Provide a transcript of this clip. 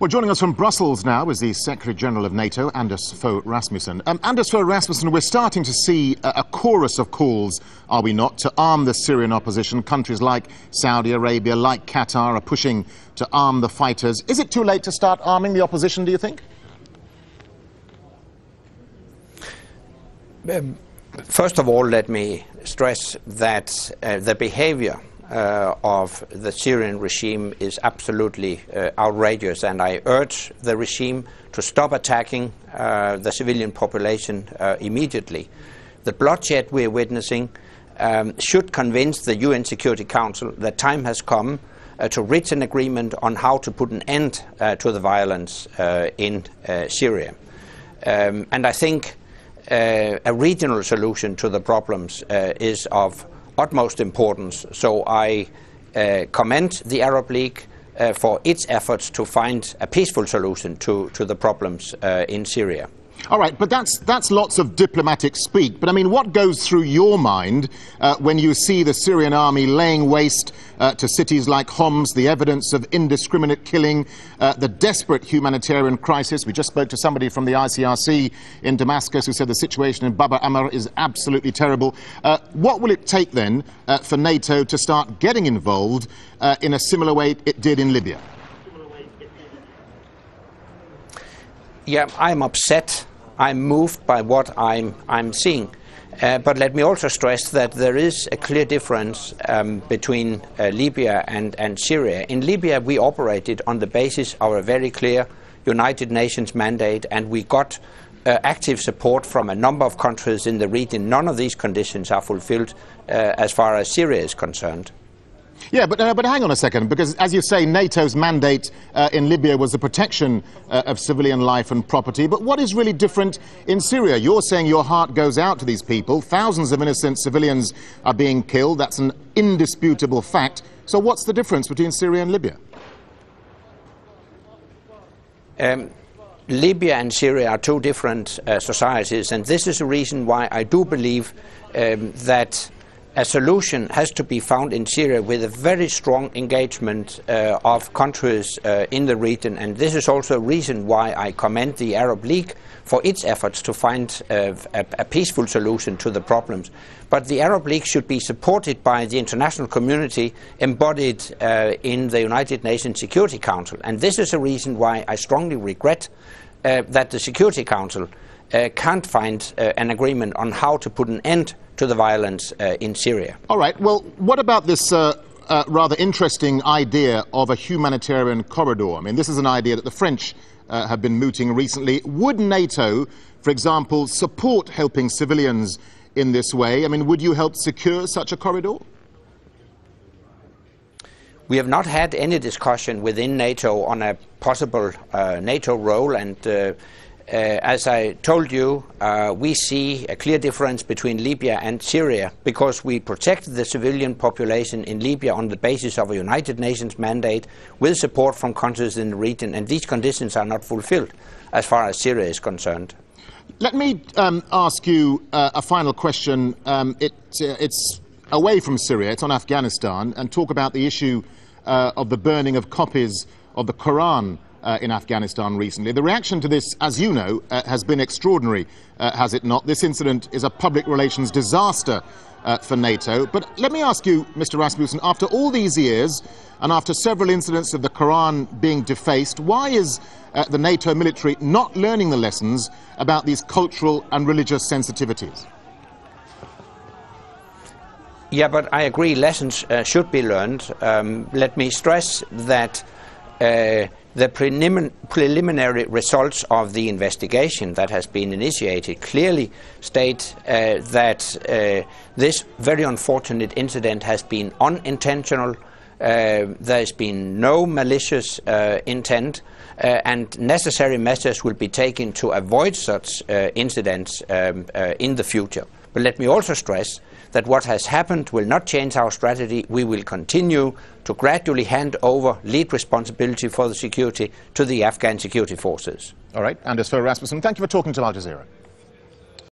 Well, joining us from Brussels now is the Secretary-General of NATO, Anders Fogh Rasmussen. Anders Fogh Rasmussen, we're starting to see a chorus of calls, are we not, to arm the Syrian opposition. Countries like Saudi Arabia, like Qatar, are pushing to arm the fighters. Is it too late to start arming the opposition, do you think? First of all, let me stress that the behavior of the Syrian regime is absolutely outrageous, and I urge the regime to stop attacking the civilian population immediately. The bloodshed we are witnessing should convince the UN Security Council that time has come to reach an agreement on how to put an end to the violence in Syria. And I think a regional solution to the problems is of utmost importance. So I commend the Arab League for its efforts to find a peaceful solution to the problems in Syria. All right, but that's lots of diplomatic speak. But I mean, what goes through your mind when you see the Syrian army laying waste to cities like Homs, the evidence of indiscriminate killing, the desperate humanitarian crisis? We just spoke to somebody from the ICRC in Damascus who said the situation in Bab al-Amr is absolutely terrible. What will it take then for NATO to start getting involved in a similar way it did in Libya? Yeah, I'm upset. I'm moved by what I'm seeing. But let me also stress that there is a clear difference between Libya and Syria. In Libya, we operated on the basis of a very clear United Nations mandate, and we got active support from a number of countries in the region. None of these conditions are fulfilled as far as Syria is concerned. Yeah, but hang on a second, because as you say, NATO's mandate in Libya was the protection of civilian life and property. But what is really different in Syria? You're saying your heart goes out to these people. Thousands of innocent civilians are being killed. That's an indisputable fact. So what's the difference between Syria and Libya? Libya and Syria are two different societies, and this is the reason why I do believe that a solution has to be found in Syria with a very strong engagement of countries in the region, and this is also a reason why I commend the Arab League for its efforts to find a peaceful solution to the problems. But the Arab League should be supported by the international community embodied in the United Nations Security Council, and this is a reason why I strongly regret that the Security Council can't find an agreement on how to put an end to the violence in Syria. All right, well, what about this rather interesting idea of a humanitarian corridor? I mean, this is an idea that the French have been mooting recently. Would NATO, for example, support helping civilians in this way? I mean, would you help secure such a corridor? We have not had any discussion within NATO on a possible NATO role, and as I told you, we see a clear difference between Libya and Syria because we protect the civilian population in Libya on the basis of a United Nations mandate with support from countries in the region, and these conditions are not fulfilled as far as Syria is concerned. Let me ask you a final question. It's away from Syria, it's on Afghanistan, and talk about the issue of the burning of copies of the Quran in Afghanistan recently. The reaction to this, as you know, has been extraordinary, has it not? This incident is a public relations disaster for NATO. But let me ask you, Mr. Rasmussen, after all these years and after several incidents of the Quran being defaced, why is the NATO military not learning the lessons about these cultural and religious sensitivities? Yeah, but I agree, lessons should be learned. Let me stress that the preliminary results of the investigation that has been initiated clearly state that this very unfortunate incident has been unintentional. There has been no malicious intent, and necessary measures will be taken to avoid such incidents in the future. But let me also stress that what has happened will not change our strategy. We will continue to gradually hand over lead responsibility for the security to the Afghan security forces. All right, Anders Fogh Rasmussen, thank you for talking to Al Jazeera.